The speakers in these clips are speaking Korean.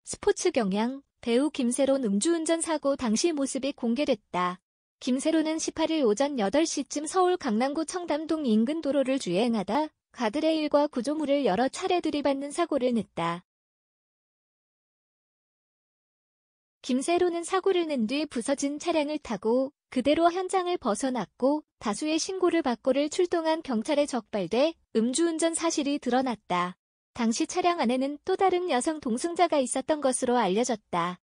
스포츠 경향, 배우 김세론 음주운전 사고 당시 모습이 공개됐다. 김세론은 18일 오전 8시쯤 서울 강남구 청담동 인근 도로를 주행하다 가드레일과 구조물을 여러 차례 들이받는 사고를 냈다. 김세론은 사고를 낸 뒤 부서진 차량을 타고 그대로 현장을 벗어났고 다수의 신고를 받고를 출동한 경찰에 적발돼 음주운전 사실이 드러났다. 당시 차량 안에는 또 다른 여성 동승자가 있었던 것으로 알려졌다.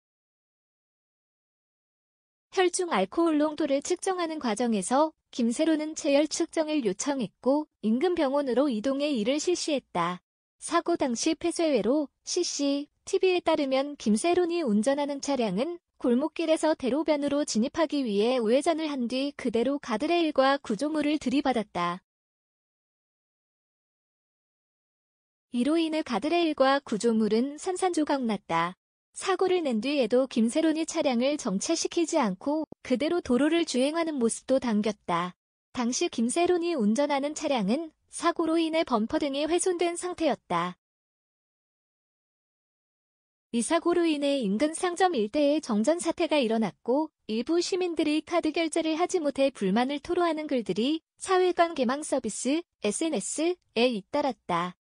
혈중 알코올 농도를 측정하는 과정에서 김세론은 체열 측정을 요청했고 인근 병원으로 이동해 이를 실시했다. 사고 당시 폐쇄회로 CCTV에 따르면 김세론이 운전하는 차량은 골목길에서 대로변으로 진입하기 위해 우회전을 한 뒤 그대로 가드레일과 구조물을 들이받았다. 이로 인해 가드레일과 구조물은 산산조각 났다. 사고를 낸 뒤에도 김세론이 차량을 정차시키지 않고 그대로 도로를 주행하는 모습도 당겼다. 당시 김세론이 운전하는 차량은 사고로 인해 범퍼 등이 훼손된 상태였다. 이 사고로 인해 인근 상점 일대에 정전 사태가 일어났고 일부 시민들이 카드 결제를 하지 못해 불만을 토로하는 글들이 사회관 개망 서비스 SNS에 잇따랐다.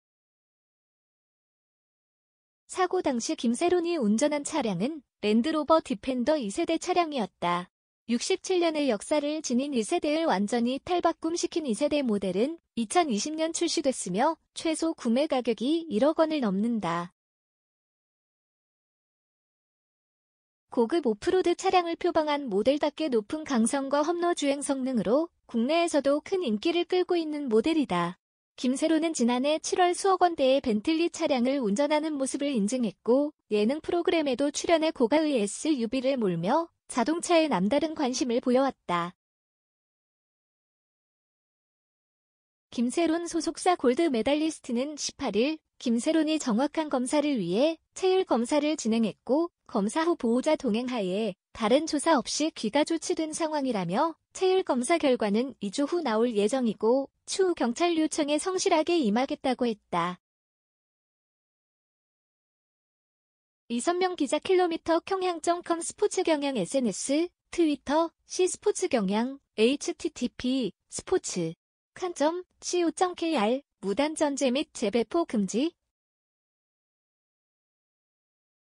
사고 당시 김세론이 운전한 차량은 랜드로버 디펜더 2세대 차량이었다. 67년의 역사를 지닌 1세대를 완전히 탈바꿈시킨 2세대 모델은 2020년 출시됐으며 최소 구매 가격이 1억 원을 넘는다. 고급 오프로드 차량을 표방한 모델답게 높은 강성과 험로 주행 성능으로 국내에서도 큰 인기를 끌고 있는 모델이다. 김세론은 지난해 7월 수억 원대의 벤틀리 차량을 운전하는 모습을 인증했고 예능 프로그램에도 출연해 고가의 SUV를 몰며 자동차에 남다른 관심을 보여왔다. 김세론 소속사 골드 메달리스트는 18일 김세론이 정확한 검사를 위해 체율 검사를 진행했고 검사 후 보호자 동행하에 다른 조사 없이 귀가 조치된 상황이라며 체율 검사 결과는 2주 후 나올 예정이고 추후 경찰 요청에 성실하게 임하겠다고 했다. 이선명 기자 km/com 스포츠 경향 SNS 트위터 스포츠 경향 http://co.kr 무단 전제 및 재배포 금지